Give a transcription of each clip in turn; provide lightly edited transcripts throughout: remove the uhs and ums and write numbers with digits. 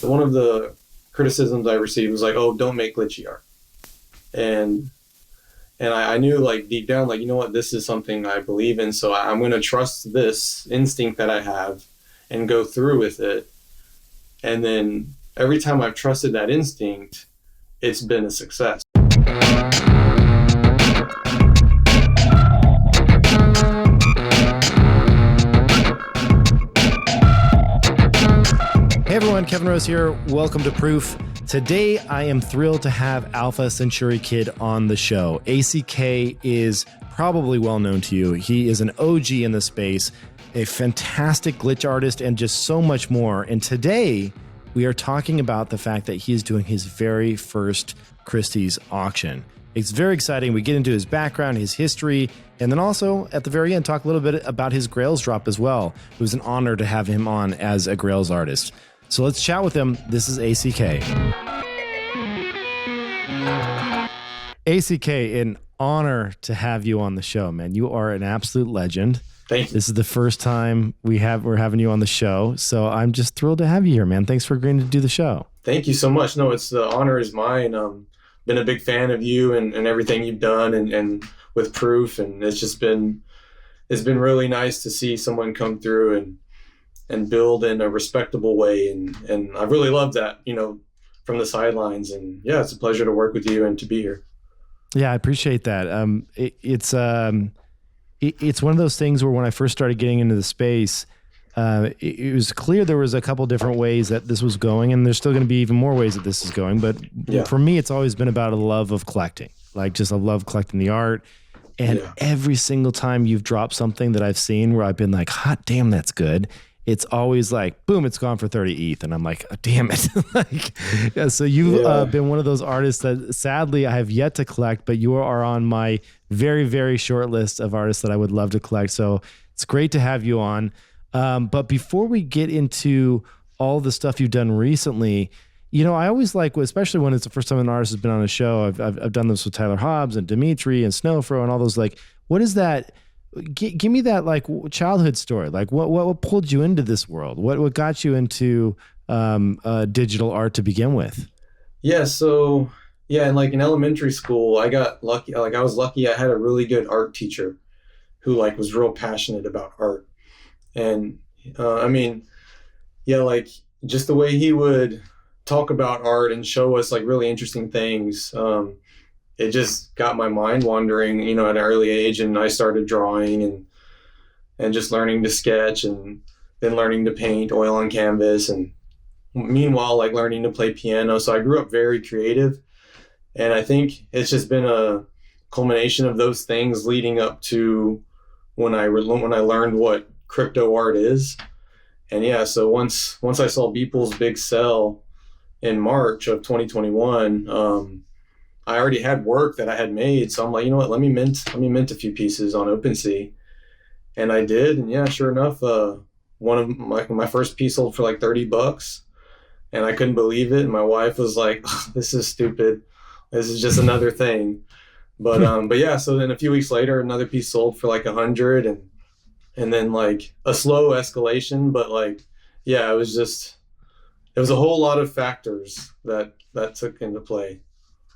one of the criticisms I received was like, "Oh, don't make glitchy art," and I knew like deep down, like, you know what, this is something I believe in, so I'm going to trust this instinct that I have and go through with it. And then every time I've trusted that instinct, it's been a success. Hey everyone, Kevin Rose here. Welcome to Proof. Today, I am thrilled to have Alpha Centauri Kid on the show. ACK is probably well known to you. He is an OG in the space, a fantastic glitch artist, and just so much more. And today, we are talking about the fact that he is doing his very first Christie's auction. It's very exciting. We get into his background, his history, and then also at the very end, talk a little bit about his Grails drop as well. It was an honor to have him on as a Grails artist. So let's chat with him. This is ACK. ACK, an honor to have you on the show, man. You are an absolute legend. Thank you. This is the first time we're having you on the show, so I'm just thrilled to have you here, man. Thanks for agreeing to do the show. Thank you so much. No, it's the honor is mine. Been a big fan of you and everything you've done and with Proof, and it's been really nice to see someone come through and build in a respectable way, and I really love that, from the sidelines. And yeah, it's a pleasure to work with you and to be here. Yeah, I appreciate that. It's one of those things where when I first started getting into the space, it was clear there was a couple different ways that this was going, and there's still going to be even more ways that this is going. But for me, it's always been about a love of collecting, like just a love collecting the art. And every single time you've dropped something that I've seen where I've been like, hot damn, that's good, it's always like, boom, it's gone for 30 ETH. And I'm like, oh, damn it. So you've been one of those artists that sadly I have yet to collect, but you are on my very, very short list of artists that I would love to collect. So it's great to have you on. But before we get into all the stuff you've done recently, I always like, especially when it's the first time an artist has been on a show, I've done this with Tyler Hobbs and Dimitri and Snowfro and all those, like, what is that? Give me that like childhood story. Like what pulled you into this world? What got you into digital art to begin with? Yeah. So and like in elementary school, I got lucky. Like I was lucky. I had a really good art teacher who like was real passionate about art. And like just the way he would talk about art and show us like really interesting things. It just got my mind wandering, at an early age, and I started drawing and just learning to sketch, and then learning to paint oil on canvas, and meanwhile, like learning to play piano. So I grew up very creative, and I think it's just been a culmination of those things leading up to when I learned what crypto art is. And so once I saw Beeple's big sell in March of 2021, I already had work that I had made, so I'm like, you know what? Let me mint a few pieces on OpenSea, and I did. And sure enough, one of my first piece sold for like $30, and I couldn't believe it. And my wife was like, oh, "This is stupid. This is just another thing." But So then a few weeks later, another piece sold for like 100, and then like a slow escalation. But like, it was a whole lot of factors that took into play.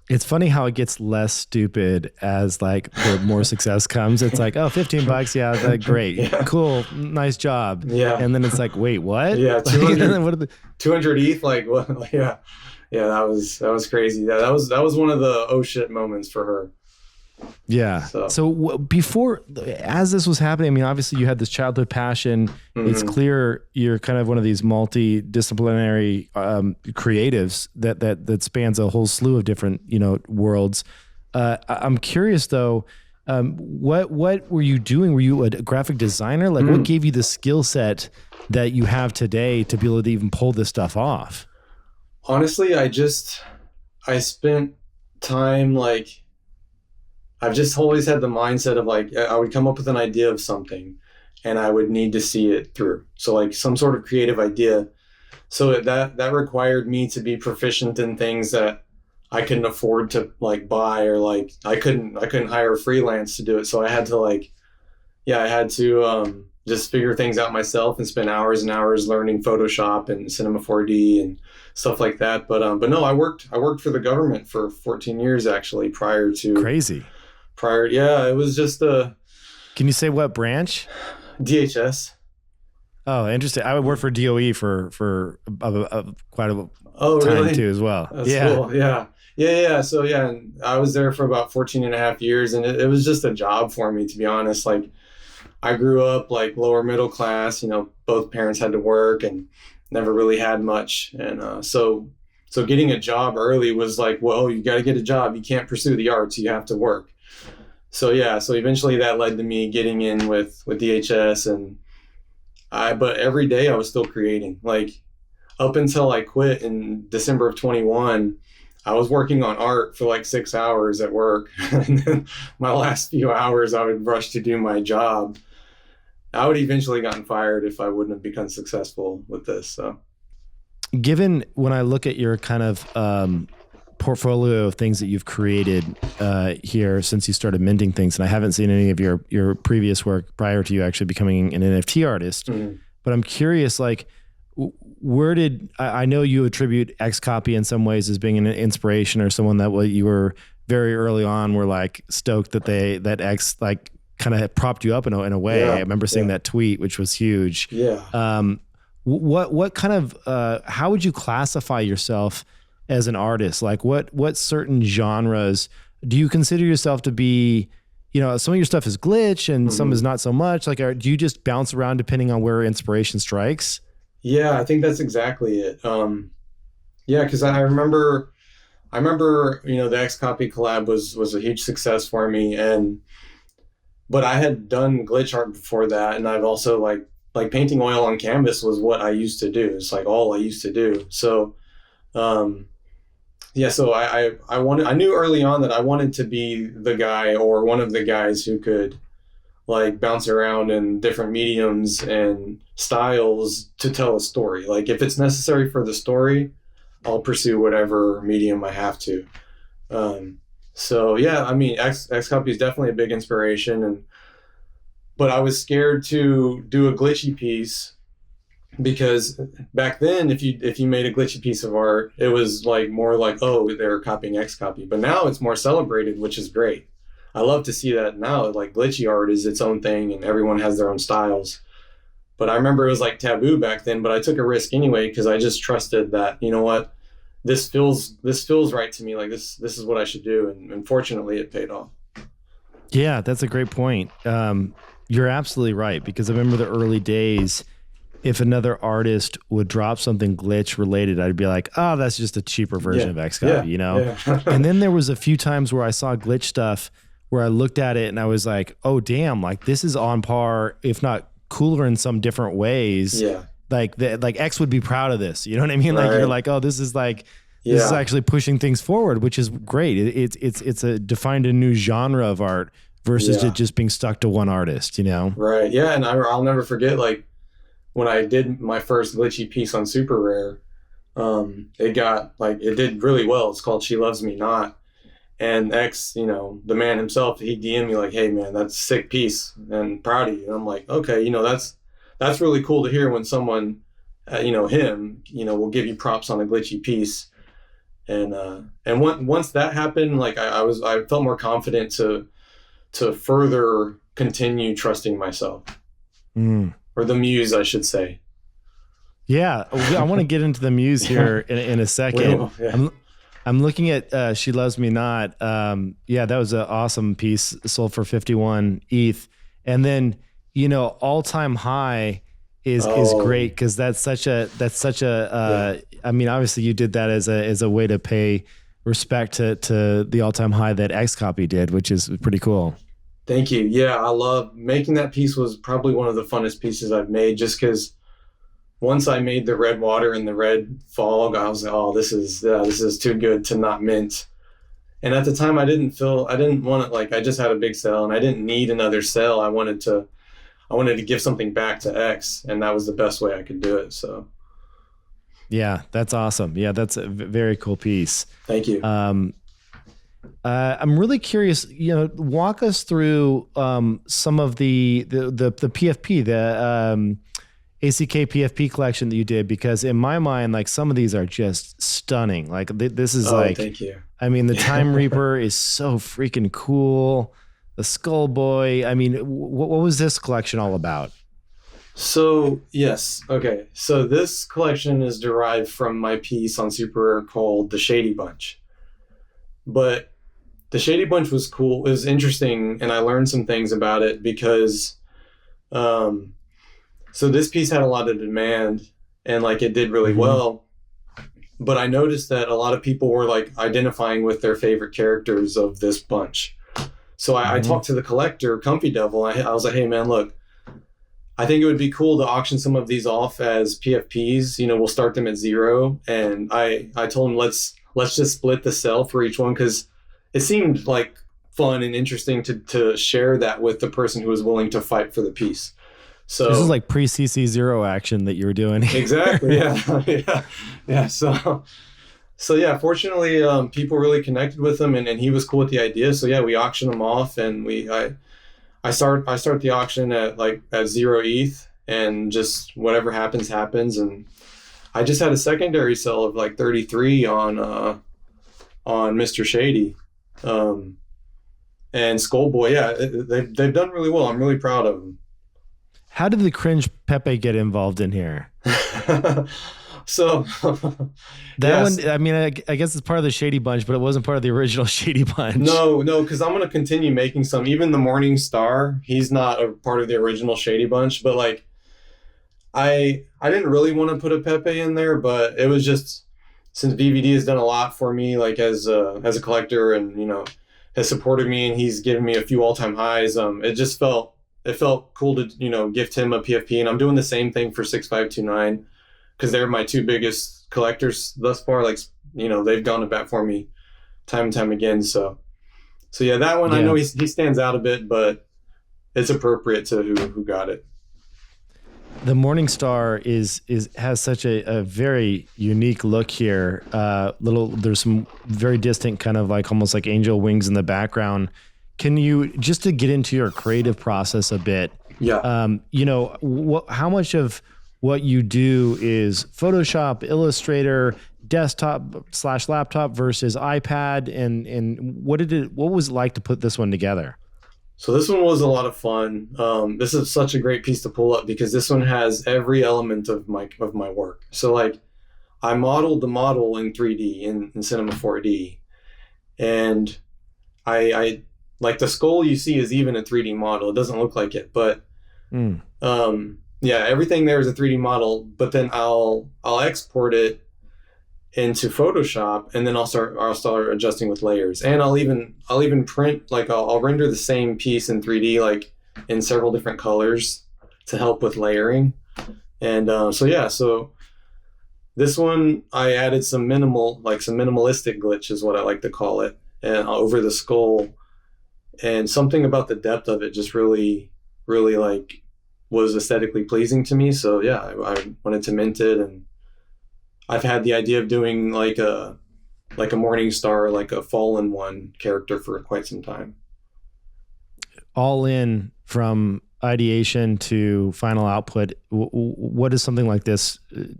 It's funny how it gets less stupid as like the more success comes. It's like, oh, $15. Yeah, great. Cool. Nice job. Yeah. And then it's like, wait, what? Yeah. 200 ETH. Like, what? Yeah. That was crazy. That was one of the oh shit moments for her. Yeah. So before, as this was happening, obviously you had this childhood passion. Mm-hmm. It's clear you're kind of one of these multidisciplinary creatives that spans a whole slew of different, worlds. I'm curious though, what were you doing? Were you a graphic designer? Like what gave you the skill set that you have today to be able to even pull this stuff off? Honestly, I spent time like, I've just always had the mindset of like, I would come up with an idea of something and I would need to see it through. So like some sort of creative idea. So that required me to be proficient in things that I couldn't afford to like buy, or like I couldn't hire a freelance to do it. So I had to just figure things out myself and spend hours and hours learning Photoshop and Cinema 4D and stuff like that. But no, I worked for the government for 14 years actually Crazy. Yeah, it was just Can you say what branch? DHS. Oh, interesting. I would work for DOE for quite a time really? too as well. That's cool. Yeah. So yeah, and I was there for about 14 and a half years, and it was just a job for me, to be honest. Like, I grew up like lower middle class, both parents had to work and never really had much. And so getting a job early was like, well, you got to get a job. You can't pursue the arts. You have to work. So yeah, so eventually that led to me getting in with DHS, but every day I was still creating. Like, up until I quit in December of 21, I was working on art for like 6 hours at work. And then my last few hours I would rush to do my job. I would eventually gotten fired if I wouldn't have become successful with this. So, given when I look at your kind of portfolio of things that you've created here since you started minting things, and I haven't seen any of your previous work prior to you actually becoming an NFT artist, but I'm curious, like, where did I know you attribute ACKPFP in some ways as being an inspiration, or someone that you were very early on were like stoked that X like kind of propped you up in a way. I remember seeing that tweet, which was huge. What kind of how would you classify yourself as an artist? Like, what certain genres do you consider yourself to be? Some of your stuff is glitch and some is not so much. Like, do you just bounce around depending on where inspiration strikes? Yeah, I think that's exactly it. Because I remember, the ACKPFP collab was a huge success for me, but I had done glitch art before that, and I've also like painting oil on canvas was what I used to do. It's like all I used to do. So, so I knew early on that I wanted to be the guy or one of the guys who could like bounce around in different mediums and styles to tell a story. Like, if it's necessary for the story, I'll pursue whatever medium I have to. So yeah, I mean, ACKPFP is definitely a big inspiration, but I was scared to do a glitchy piece because back then, if you made a glitchy piece of art, it was like more like, oh, they're copying ACKPFP. But now it's more celebrated, which is great. I love to see that now. Like, glitchy art is its own thing, and everyone has their own styles. But I remember it was like taboo back then. But I took a risk anyway because I just trusted that, you know what, this feels right to me. Like, this is what I should do, and fortunately, it paid off. Yeah, that's a great point. You're absolutely right, because I remember the early days. If another artist would drop something glitch related, I'd be like, oh, that's just a cheaper version of ACKPFP, Yeah. And then there was a few times where I saw glitch stuff where I looked at it and I was like, oh, damn, like, this is on par, if not cooler in some different ways. Yeah. Like X would be proud of this. You know what I mean? Like, you're like, oh, this is like, this is actually pushing things forward, which is great. It's defined a new genre of art versus it just being stuck to one artist, Right. Yeah. And I'll never forget, like, when I did my first glitchy piece on Super Rare, it did really well. It's called She Loves Me Not. And X, the man himself, he DM'd me like, hey man, that's a sick piece and proud of you. And I'm like, okay, that's really cool to hear when someone, him, will give you props on a glitchy piece. And once that happened, like I felt more confident to further continue trusting myself. Or the Muse, I should say. Yeah, I want to get into the Muse here in a second. I'm looking at She Loves Me Not. That was an awesome piece, sold for 51 ETH. And then, All Time High is great because that's such a I mean, obviously you did that as a way to pay respect to the All Time High that ACKPFP did, which is pretty cool. Thank you. Yeah, I love making that piece. Was probably one of the funnest pieces I've made, just because once I made the red water and the red fog, I was like, oh, this is too good to not mint. And at the time I didn't want it. Like, I just had a big sale and I didn't need another sale. I wanted to give something back to X, and that was the best way I could do it. So yeah, that's awesome. Yeah, that's a very cool piece. Thank you. I'm really curious, walk us through some of the PFP, the ACKPFP collection that you did, because in my mind, like some of these are just stunning. Like this is Thank you. I mean, the Time Reaper is so freaking cool. The Skull Boy. I mean, what was this collection all about? So, yes. Okay. So this collection is derived from my piece on Super Rare called The Shady Bunch. But The Shady Bunch was cool. It was interesting, and I learned some things about it because so this piece had a lot of demand and like it did really well. But I noticed that a lot of people were like identifying with their favorite characters of this bunch. So I talked to the collector, Comfy Devil. I was like, hey man, look, I think it would be cool to auction some of these off as PFPs. We'll start them at 0. And I told him, let's just split the sell for each one, because it seemed like fun and interesting to share that with the person who was willing to fight for the piece. So this is like pre-CC0 action that you were doing. Exactly. Yeah. So yeah, fortunately, people really connected with him, and he was cool with the idea. So yeah, we auctioned them off, and I start the auction at 0 ETH, and just whatever happens. And I just had a secondary sell of 33 on Mr. Shady, and Skullboy. Yeah, they've done really well. I'm really proud of them. How did the cringe Pepe get involved in here? So one, I mean, I guess it's part of the Shady Bunch, but it wasn't part of the original Shady Bunch. No, because I'm going to continue making some. Even the Morning Star, he's not a part of the original Shady Bunch, but I didn't really want to put a Pepe in there, but it was just, since VVD has done a lot for me, as a collector, and has supported me, and he's given me a few all-time highs. It felt cool to gift him a PFP, and I'm doing the same thing for 6529. Because they're my two biggest collectors thus far. They've gone to bat for me time and time again. So yeah, that one, I know he stands out a bit, but it's appropriate to who got it. The Morning Star has such a very unique look here. There's some very distant kind of almost like angel wings in the background. Can you, just to get into your creative process a bit? Yeah. How much of what you do is Photoshop, Illustrator, desktop/laptop versus iPad, and what was it like to put this one together? So this one was a lot of fun. This is such a great piece to pull up because this one has every element of my work. So I modeled the model in 3D in Cinema 4D, and I the skull you see is even a 3D model. It doesn't look like it, but yeah, everything there is a 3D model, but then I'll export it into Photoshop, and then I'll start adjusting with layers, and I'll even print I'll render the same piece in 3D in several different colors to help with layering, and so this one I added some minimalistic glitch is what I like to call it, and over the skull, and something about the depth of it just really was aesthetically pleasing to me. So yeah, I wanted to mint it, and I've had the idea of doing a Morning Star, a Fallen One character for quite some time. All in from ideation to final output. What is something like this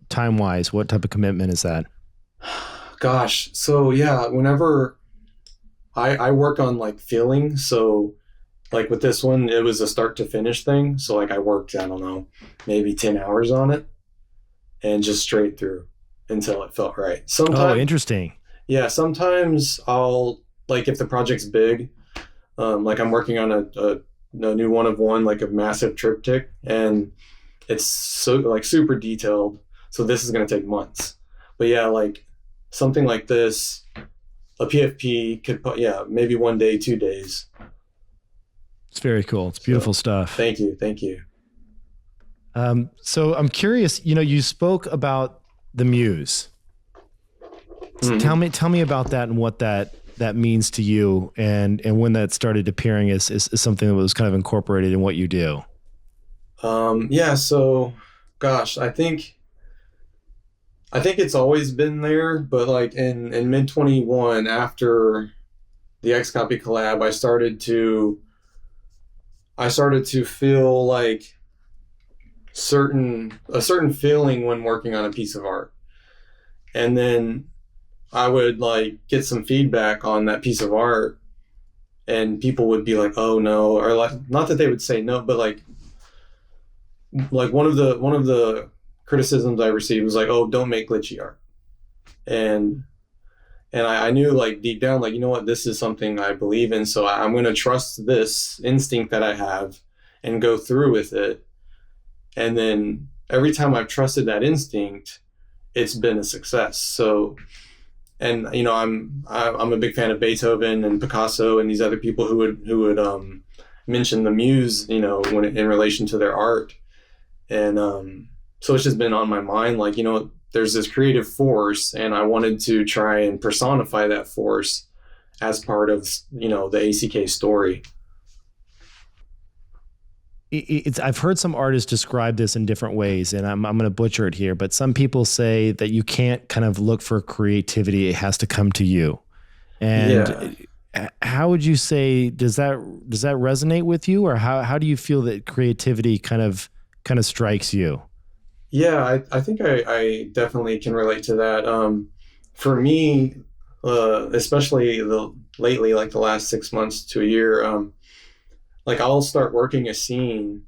time-wise? What type of commitment is that? Gosh, so yeah, whenever I work on feeling, so with this one, it was a start to finish thing. So I worked, I don't know, maybe 10 hours on it, and just straight through until it felt right. Sometimes, interesting. Yeah, sometimes I'll, if the project's big, I'm working on a new one of one, a massive triptych, and it's so super detailed. So this is going to take months. But yeah, something like this, a PFP could put, maybe 1 day, 2 days. It's very cool. It's beautiful stuff. Thank you. So I'm curious, you spoke about the Muse. Mm-hmm. Tell me about that and what that means to you, and when that started appearing as something that was kind of incorporated in what you do. Yeah. So, gosh, I think it's always been there, but in mid 21, after the X Copy collab, I started to feel like a certain feeling when working on a piece of art. And then I would like get some feedback on that piece of art, and people would be like, "Oh no," or like, not that they would say no, but like one of the criticisms I received was like, "Oh, don't make glitchy art." And I knew like deep down, like, you know what, this is something I believe in, so I'm going to trust this instinct that I have and go through with it. And then every time I've trusted that instinct, it's been a success. So, and you know, I'm a big fan of Beethoven and Picasso and these other people who would mention the Muse, you know, when in relation to their art. And so it's just been on my mind, like, you know, there's this creative force, and I wanted to try and personify that force as part of, you know, the ACK story. I've heard some artists describe this in different ways, and I'm going to butcher it here, but some people say that you can't kind of look for creativity. It has to come to you. And how would you say, does that resonate with you, or how do you feel that creativity kind of strikes you? Yeah, I think I definitely can relate to that. For me, especially lately, like the last 6 months to a year, like I'll start working a scene,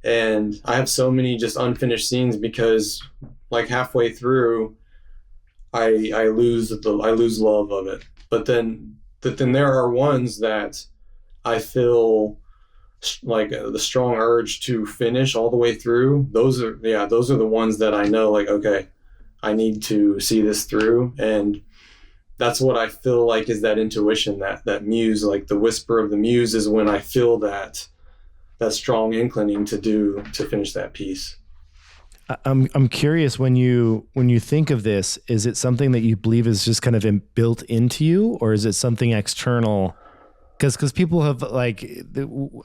and I have so many just unfinished scenes because like halfway through, I lose love of it. But then there are ones that I feel like the strong urge to finish all the way through. Those are the ones that I know, like, okay, I need to see this through. And that's what I feel like is that intuition, that muse, like the whisper of the muse is when I feel that strong inclining to finish that piece. I'm curious, when you think of this, is it something that you believe is just kind of built into you, or is it something external? Because people have, like,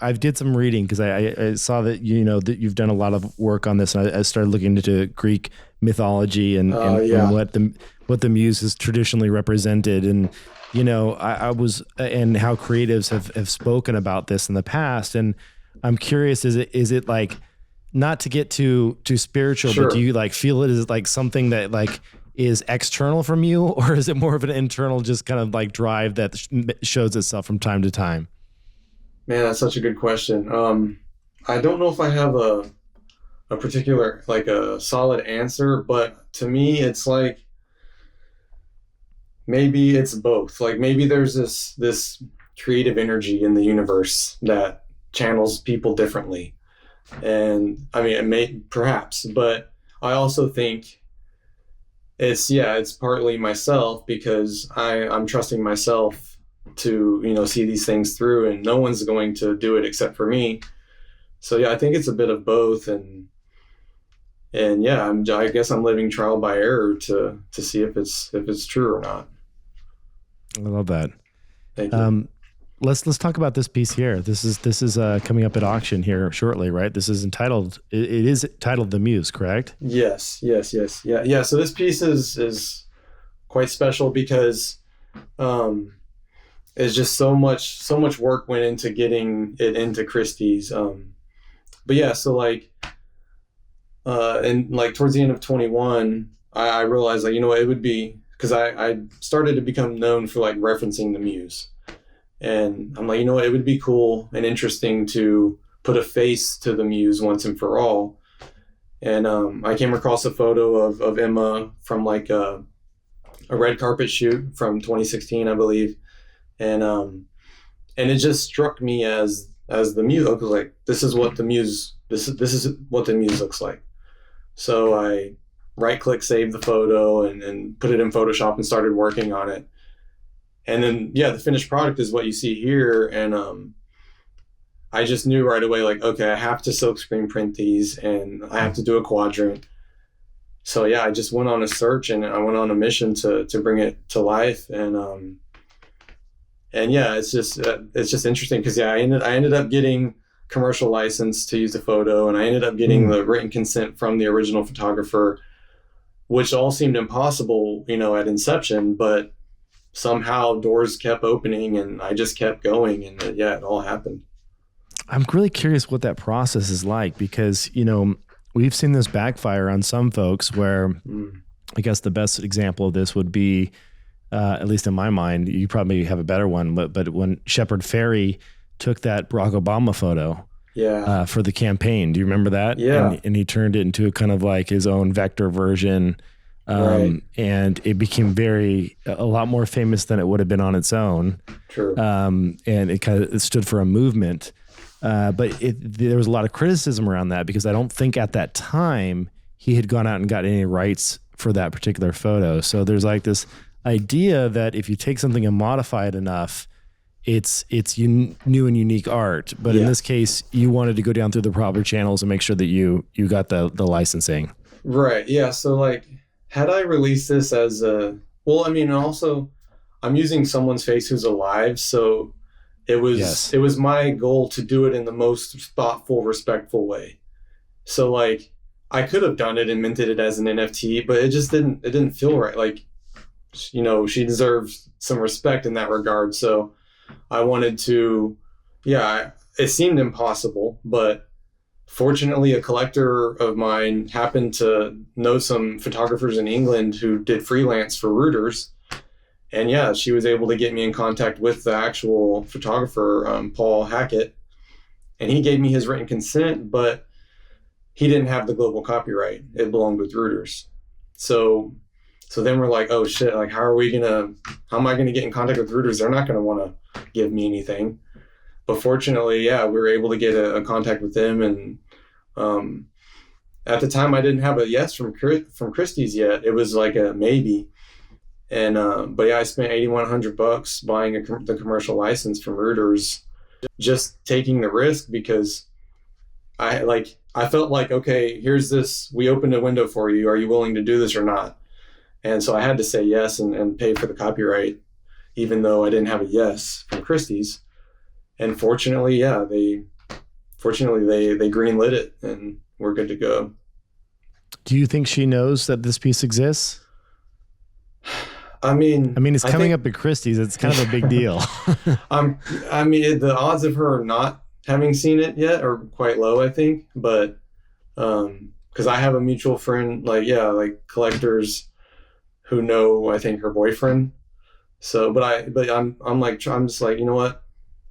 I did some reading because I saw that, you know, that you've done a lot of work on this, and I started looking into Greek mythology and what the muse is traditionally represented, and you know, I was, and how creatives have spoken about this in the past, and I'm curious, is it like, not to get too spiritual, Sure, but do you like feel it as like something that like is external from you, or is it more of an internal, just kind of like drive that shows itself from time to time? man, that's such a good question. I don't know if I have a particular, like, a solid answer, but to me it's like maybe it's both. Like maybe there's this creative energy in the universe that channels people differently. And I mean, it may, perhaps, but I also think it's partly myself, because I'm trusting myself to, you know, see these things through, and no one's going to do it except for me. So yeah, I think it's a bit of both, and yeah, I guess I'm living trial by error to see if it's true or not. I love that. Thank you. Let's talk about this piece here. This is coming up at auction here shortly, right? This is entitled. It is titled "The Muse," correct? Yes. Yeah. So this piece is quite special because it's just so much work went into getting it into Christie's. But yeah, so like, and like towards the end of 21, I realized, like, you know what, it would be, because I started to become known for like referencing the Muse. And I'm like, you know what, it would be cool and interesting to put a face to the Muse once and for all. And I came across a photo of Emma from like a red carpet shoot from 2016, I believe. And it just struck me as the Muse. I was like, this is what the Muse looks like. So I right-click, saved the photo, and put it in Photoshop and started working on it. And then, yeah, the finished product is what you see here. And I just knew right away, like, okay, I have to silkscreen print these, and I have to do a quadrant. So yeah, I just went on a search, and I went on a mission to bring it to life. And yeah, it's just interesting because, yeah, I ended up getting commercial license to use the photo, and I ended up getting the written consent from the original photographer, which all seemed impossible, you know, at inception, but somehow doors kept opening and I just kept going, and yeah, it all happened. I'm really curious what that process is like, because, you know, we've seen this backfire on some folks where I guess the best example of this would be, at least in my mind, you probably have a better one, but when Shepard Fairey took that Barack Obama photo for the campaign. Do you remember that? Yeah. And he turned it into a kind of like his own vector version. Right. And it became a lot more famous than it would have been on its own. True. And it stood for a movement. But there was a lot of criticism around that, because I don't think at that time he had gone out and got any rights for that particular photo. So there's like this idea that if you take something and modify it enough, it's new and unique art. But in this case, you wanted to go down through the proper channels and make sure that you got the licensing. Right. Yeah. So like, had I released this as also I'm using someone's face who's alive. So it was my goal to do it in the most thoughtful, respectful way. So like, I could have done it and minted it as an NFT, but it didn't feel right. Like, you know, she deserves some respect in that regard. So I wanted to, it seemed impossible, but fortunately a collector of mine happened to know some photographers in England who did freelance for Reuters. And she was able to get me in contact with the actual photographer, Paul Hackett, and he gave me his written consent, but he didn't have the global copyright. It belonged with Reuters. So then we're like, oh shit, like how am I going to get in contact with Reuters? They're not going to want to give me anything. But fortunately, we were able to get a contact with them. And at the time I didn't have a yes from Christie's yet. It was like a maybe. And, I spent $8,100 buying the commercial license from Reuters, just taking the risk because I felt like, okay, here's this, we opened a window for you. Are you willing to do this or not? And so I had to say yes and pay for the copyright, even though I didn't have a yes from Christie's. And fortunately, they greenlit it and we're good to go. Do you think she knows that this piece exists? I mean, it's coming up at Christie's. It's kind of a big deal. The odds of her not having seen it yet are quite low, I think. But because I have a mutual friend, like collectors who know, I think, her boyfriend. So, I'm just like, you know what?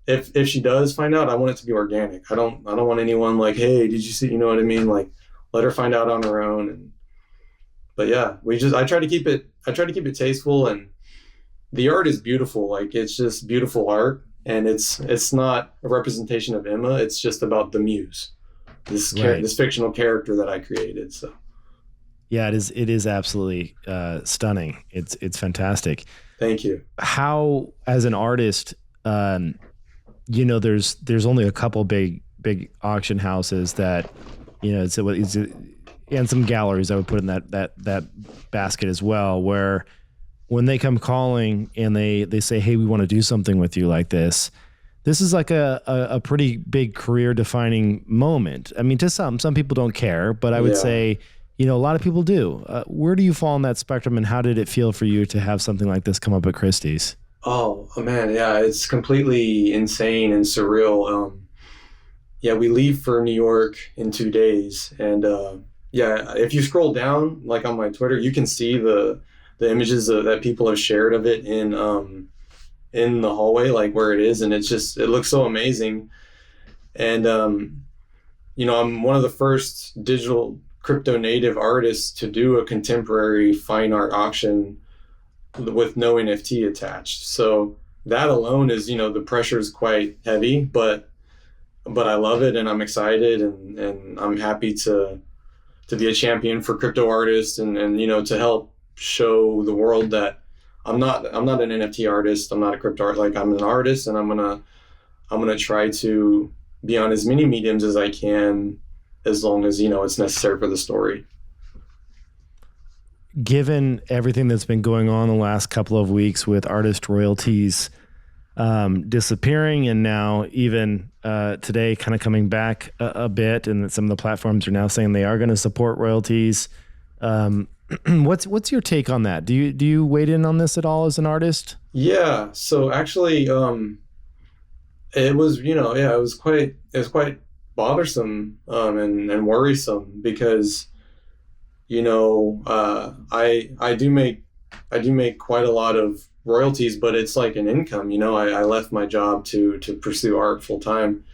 If she does find out, I want it to be organic. I don't want anyone like, hey, did you see? You know what I mean? Like, let her find out on her own. I try to keep it tasteful, and the art is beautiful. Like, it's just beautiful art, and it's not a representation of Emma. It's just about the Muse, this fictional character that I created. So, it is absolutely stunning. It's fantastic. Thank you. How, as an artist, there's only a couple big auction houses that, and some galleries I would put in that basket as well, where when they come calling and they say, hey, we want to do something with you like this is like a pretty big career defining moment. I mean, to some people don't care, but I would say, a lot of people do. Where do you fall on that spectrum, and how did it feel for you to have something like this come up at Christie's? Oh man. Yeah. It's completely insane and surreal. We leave for New York in 2 days, and, if you scroll down, like on my Twitter, you can see the images that people have shared of it in the hallway, like where it is. And it looks so amazing. And, I'm one of the first digital crypto native artists to do a contemporary fine art auction with no NFT attached. So that alone is, the pressure is quite heavy, but I love it and I'm excited and I'm happy to be a champion for crypto artists and to help show the world that I'm not an NFT artist. I'm not a crypto art. Like, I'm an artist, and I'm gonna try to be on as many mediums as I can, as long as it's necessary for the story. Given everything that's been going on the last couple of weeks with artist royalties disappearing, and now even today kind of coming back a bit, and that some of the platforms are now saying they are going to support royalties. What's your take on that? Do you weigh in on this at all as an artist? Yeah. So actually, it was, yeah, it was quite bothersome, and worrisome because, I do make quite a lot of royalties, but it's like an income. I left my job to pursue art full time,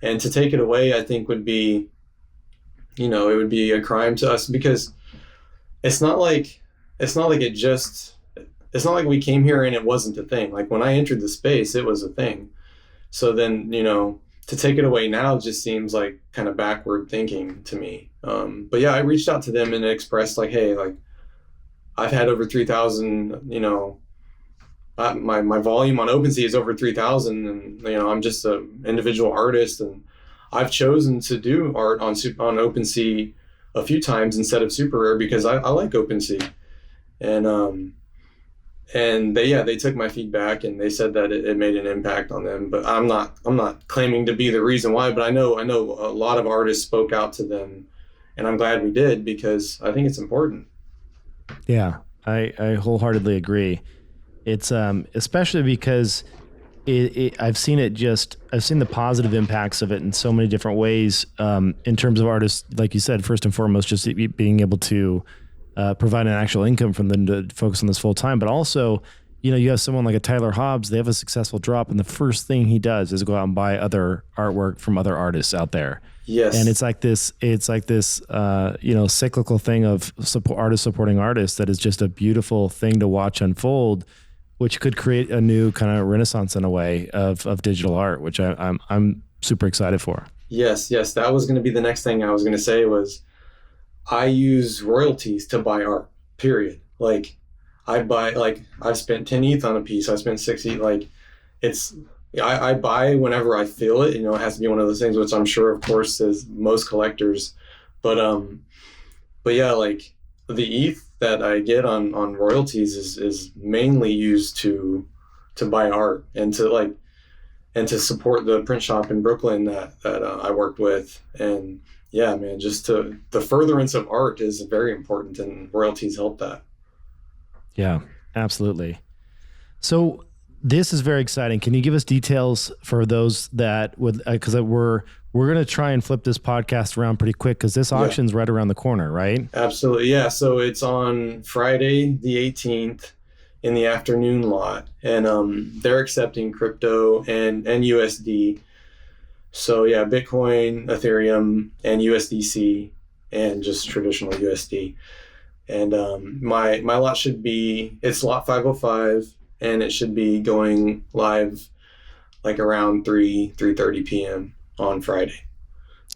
and to take it away, I think it would be a crime to us because it's not like it's not like it just it's not like we came here and it wasn't a thing. Like when I entered the space, it was a thing. So then, to take it away now just seems like kind of backward thinking to me. But yeah, I reached out to them and expressed like, hey, like I've had over 3,000, my volume on OpenSea is over 3,000, and I'm just an individual artist, and I've chosen to do art on OpenSea a few times instead of Super Rare because I like OpenSea, and they took my feedback and they said that it made an impact on them. But I'm not claiming to be the reason why, but I know a lot of artists spoke out to them, and I'm glad we did because I think it's important. Yeah, I wholeheartedly agree. It's especially because I've seen the positive impacts of it in so many different ways, in terms of artists, like you said, first and foremost, just being able to provide an actual income from them to focus on this full time. But also, you have someone like a Tyler Hobbs, they have a successful drop, and the first thing he does is go out and buy other artwork from other artists out there. Yes. And it's like this, cyclical thing of artists supporting artists that is just a beautiful thing to watch unfold, which could create a new kind of renaissance in a way of digital art, which I'm super excited for. Yes, that was going to be the next thing I was going to say was I use royalties to buy art, period. Like I've spent 10 ETH on a piece. I spent 6 ETH. Like I buy whenever I feel it. It has to be one of those things, which I'm sure, of course, is most collectors. But yeah, like the ETH that I get on royalties is mainly used to buy art and to support the print shop in Brooklyn that I worked with. And yeah, man, the furtherance of art is very important, and royalties help that. Yeah, absolutely. So this is very exciting. Can you give us details for those that would, because we're going to try and flip this podcast around pretty quick because this auction's right around the corner, right? Absolutely. Yeah. So it's on Friday, the 18th in the afternoon lot, and they're accepting crypto and USD. So yeah, Bitcoin, Ethereum, and USDC, and just traditional USD. And my lot it's lot 505, and it should be going live like around 3:30 p.m. on Friday.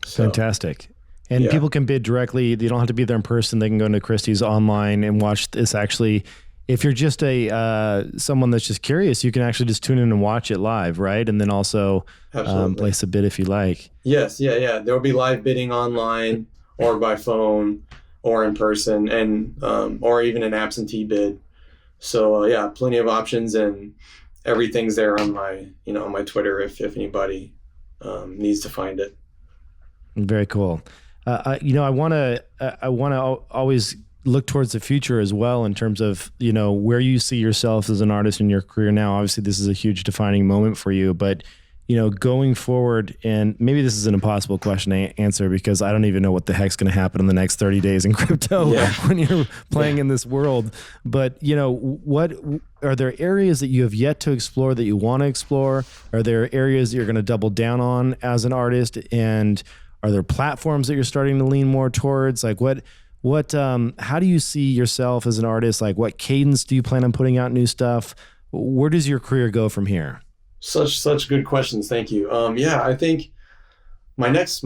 So, fantastic. And yeah. People can bid directly. They don't have to be there in person. They can go into Christie's online and watch this. Actually, if you're just someone that's just curious, you can actually just tune in and watch it live, right? And then also place a bid if you like. Yes, yeah. There'll be live bidding online or by phone or in person, and or even an absentee bid. So yeah, plenty of options, and everything's there on my on my Twitter if anybody needs to find it. Very cool. I want to always look towards the future as well in terms of where you see yourself as an artist in your career now. Obviously, this is a huge defining moment for you, but going forward, and maybe this is an impossible question to answer because I don't even know what the heck's going to happen in the next 30 days in crypto when you're playing in this world. But, what are there areas that you have yet to explore that you want to explore? Are there areas that you're going to double down on as an artist? And are there platforms that you're starting to lean more towards? Like how do you see yourself as an artist? Like what cadence do you plan on putting out new stuff? Where does your career go from here? Such good questions. Thank you. I think my next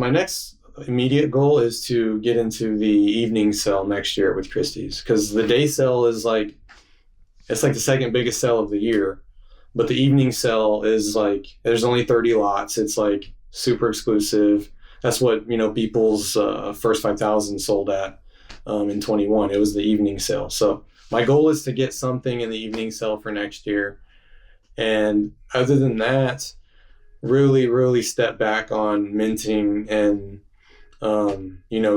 immediate goal is to get into the evening sale next year with Christie's, because the day sale is it's like the second biggest sale of the year, but the evening sale is like there's only 30 lots. It's like super exclusive. That's what people's first 5,000 sold at in 21. It was the evening sale. So my goal is to get something in the evening sale for next year. And other than that, really, really step back on minting and,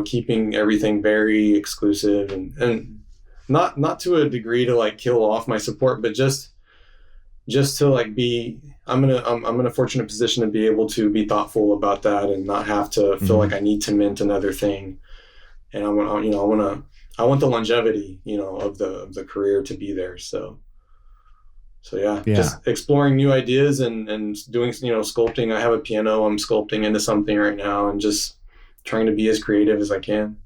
keeping everything very exclusive and not to a degree to like kill off my support, but just just to like I'm in a fortunate position to be able to be thoughtful about that and not have to feel like I need to mint another thing. And I want the longevity, of the career to be there. So yeah, just exploring new ideas and doing, sculpting. I have a piano I'm sculpting into something right now, and just trying to be as creative as I can.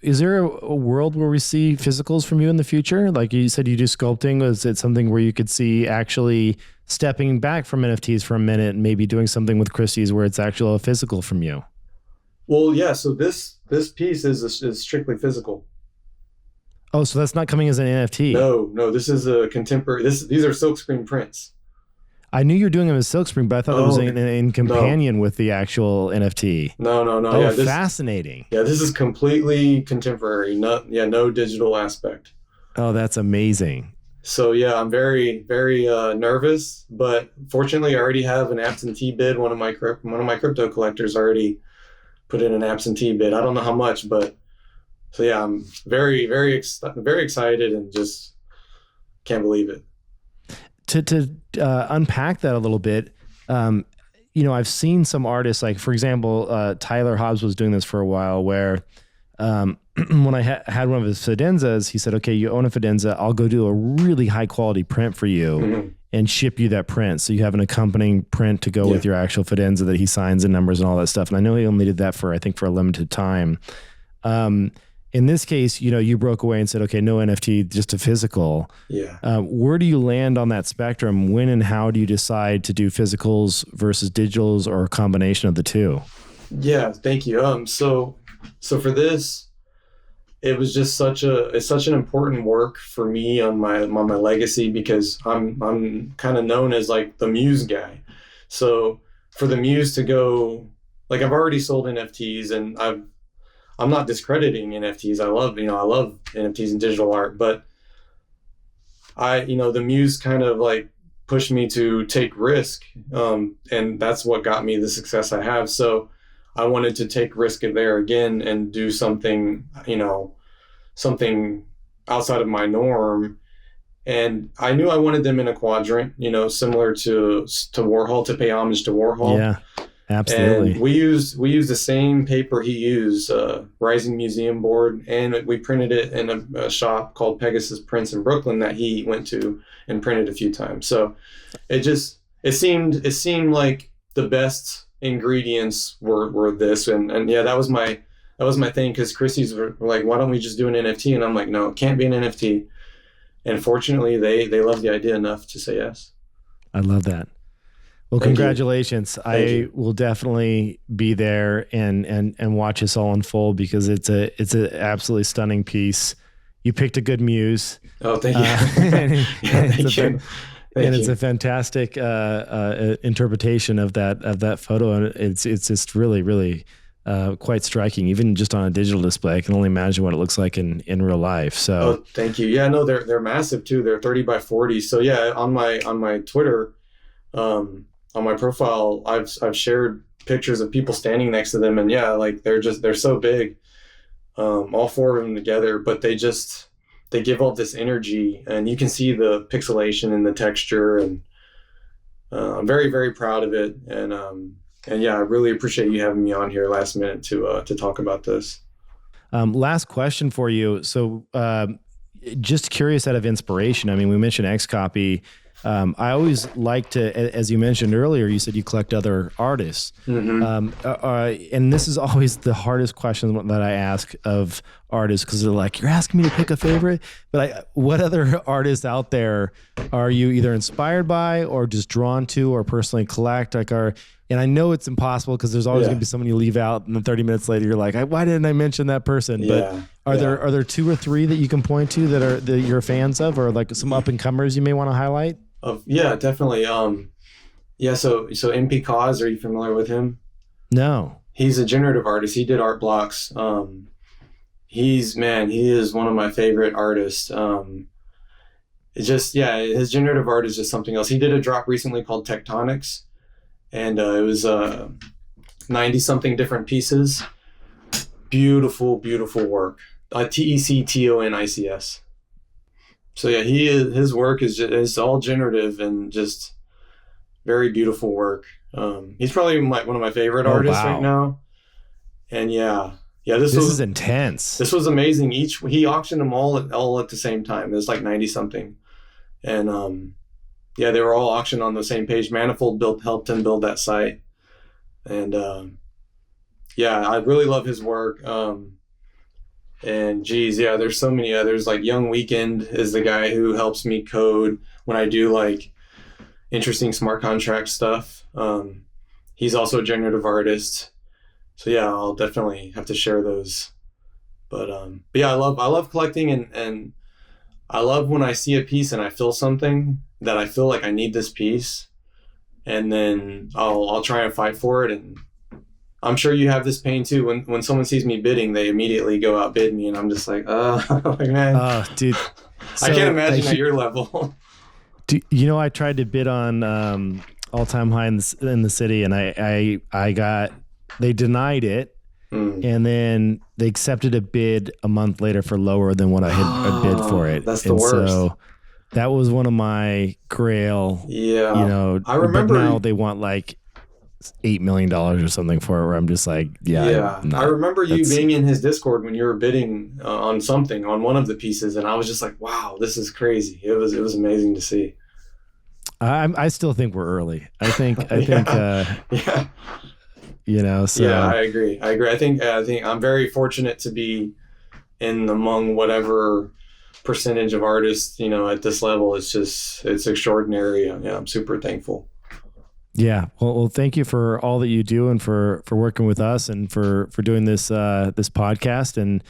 Is there a world where we see physicals from you in the future? Like you said, you do sculpting. Was it something where you could see actually stepping back from NFTs for a minute and maybe doing something with Christie's where it's actually a physical from you? Well, yeah. So this piece is strictly physical. Oh, so that's not coming as an NFT? No. This is a contemporary. These are silkscreen prints. I knew you were doing them as silkscreen, but I thought it was in companion with the actual NFT. No. Oh, yeah, fascinating. Yeah, this is completely contemporary. No digital aspect. Oh, that's amazing. So yeah, I'm very, very nervous, but fortunately, I already have an absentee bid. One of my crypto collectors already put in an absentee bid. I don't know how much, but so yeah, I'm very, very, very excited and just can't believe it. To unpack that a little bit, I've seen some artists, like for example, Tyler Hobbs was doing this for a while, where when I had one of his Fidenzas, he said, "Okay, you own a Fidenza, I'll go do a really high quality print for you and ship you that print, so you have an accompanying print to go with your actual Fidenza that he signs and numbers and all that stuff." And I know he only did that for a limited time. In this case, you broke away and said, okay, no NFT, just a physical. Yeah. Where do you land on that spectrum? When and how do you decide to do physicals versus digitals, or a combination of the two? Yeah, thank you. So for this, it was just such an important work for me on my legacy, because I'm kind of known as like the Muse guy. So for the Muse to go, like, I've already sold NFTs, and I'm not discrediting NFTs. I love NFTs and digital art, but the Muse kind of like pushed me to take risk. And that's what got me the success I have. So I wanted to take risk there again and do something, something outside of my norm. And I knew I wanted them in a quadrant, similar to Warhol, to pay homage to Warhol. Yeah. Absolutely. And we used the same paper he used, Rising Museum board, and we printed it in a shop called Pegasus Prints in Brooklyn that he went to and printed a few times. So it seemed like the best ingredients were this, and yeah, that was my thing, because Christie's were like, why don't we just do an NFT? And I'm like, no, it can't be an NFT. And fortunately, they loved the idea enough to say yes. I love that. Well, congratulations. I will definitely be there and watch this all unfold, because it's an absolutely stunning piece. You picked a good muse. Oh, thank you. It's a fantastic interpretation of that photo, and it's just really, really quite striking, even just on a digital display. I can only imagine what it looks like in real life. So, thank you. Yeah, no, they're massive too. They're 30 by 40. So yeah, on my Twitter, on my profile, I've shared pictures of people standing next to them, and yeah, like they're so big, all four of them together, but they give off this energy, and you can see the pixelation and the texture, and I'm very, very proud of it, and yeah, I really appreciate you having me on here last minute to talk about this. Last question for you. So, just curious, out of inspiration, I mean, we mentioned XCOPY. I always like to, as you mentioned earlier, you said you collect other artists. And this is always the hardest question that I ask of artists, because they're like, you're asking me to pick a favorite? But what other artists out there are you either inspired by or just drawn to or personally collect? And I know it's impossible, because there's always going to be someone you leave out, and then 30 minutes later you're like, why didn't I mention that person? But are there two or three that you can point to that you're fans of, or like some up and comers you may want to highlight? Yeah, definitely. So MP Cause, are you familiar with him? No. He's a generative artist. He did art blocks. He is one of my favorite artists. His generative art is just something else. He did a drop recently called Tectonics, and it was 90 something different pieces. Beautiful, beautiful work. TECTONICS. So yeah, his work is all generative and just very beautiful work. He's probably one of my favorite artists right now. And yeah, this is intense. This was amazing. He auctioned them all at the same time. There's like 90 something, and they were all auctioned on the same page. Manifold helped him build that site, and I really love his work. And geez, yeah, there's so many others. Like Young Weekend is the guy who helps me code when I do like interesting smart contract stuff. He's also a generative artist. So yeah, I'll definitely have to share those. But yeah, I love collecting, and I love when I see a piece and I feel something that I feel like I need this piece, and then I'll try and fight for it. And I'm sure you have this pain too. When someone sees me bidding, they immediately go outbid me, and I'm just like, like, man, dude, I can't imagine at your level. I tried to bid on All Time High in the City, and they denied it, and then they accepted a bid a month later for lower than what I had bid for it. That's the worst. So that was one of my Grail. Yeah, I remember. But now they want like $8 million or something for it, where I'm just like, I remember you being in his Discord when you were bidding on one of the pieces, and I was just like, wow, this is crazy. It was amazing to see. I still think we're early. I think so yeah, I agree. I think I'm very fortunate to be among whatever percentage of artists, at this level. It's extraordinary. Yeah, I'm super thankful. Yeah. Well, thank you for all that you do, and for working with us, and for doing this podcast, and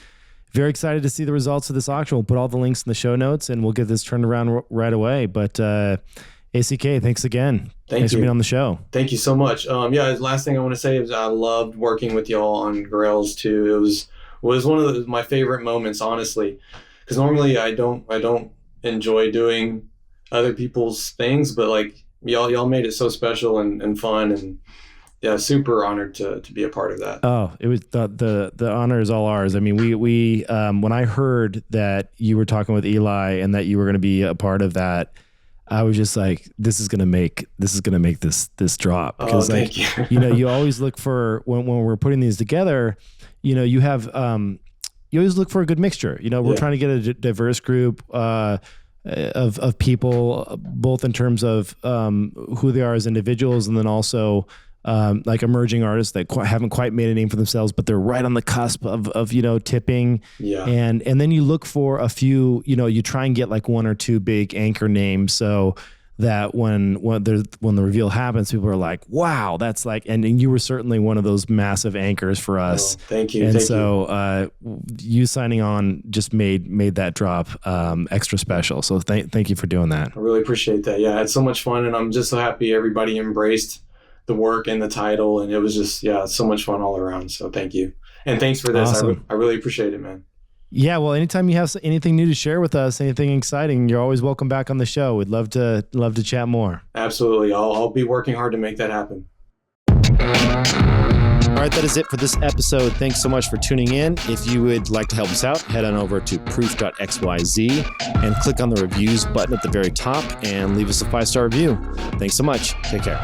very excited to see the results of this auction. We'll put all the links in the show notes, and we'll get this turned around right away. But ACK, thanks again. Thanks for being on the show. Thank you so much. The last thing I want to say is I loved working with y'all on Grails too. It was one of my favorite moments, honestly, because normally I don't enjoy doing other people's things, but like, y'all made it so special and fun, and yeah, super honored to be a part of that. Oh, it was the honor is all ours. I mean, we when I heard that you were talking with Eli and that you were going to be a part of that, I was just like, this is gonna make this drop, because thank you. You always look for when we're putting these together, you always look for a good mixture. We're trying to get a diverse group of people, both in terms of who they are as individuals, and then also like emerging artists that haven't quite made a name for themselves, but they're right on the cusp of tipping. Yeah. And then you look for a few, you try and get like one or two big anchor names, so that when the reveal happens, people are like, wow, that's like, and you were certainly one of those massive anchors for us. Thank you. And you signing on just made that drop extra special. So thank you for doing that. I really appreciate that. Yeah, I had so much fun, and I'm just so happy everybody embraced the work and the title, and it was just, so much fun all around. So thank you. And thanks for this. Awesome. I really appreciate it, man. Yeah, well, anytime you have anything new to share with us, anything exciting, you're always welcome back on the show. We'd love to chat more. Absolutely. I'll be working hard to make that happen. All right, that is it for this episode. Thanks so much for tuning in. If you would like to help us out, head on over to proof.xyz and click on the reviews button at the very top and leave us a 5-star review. Thanks so much. Take care.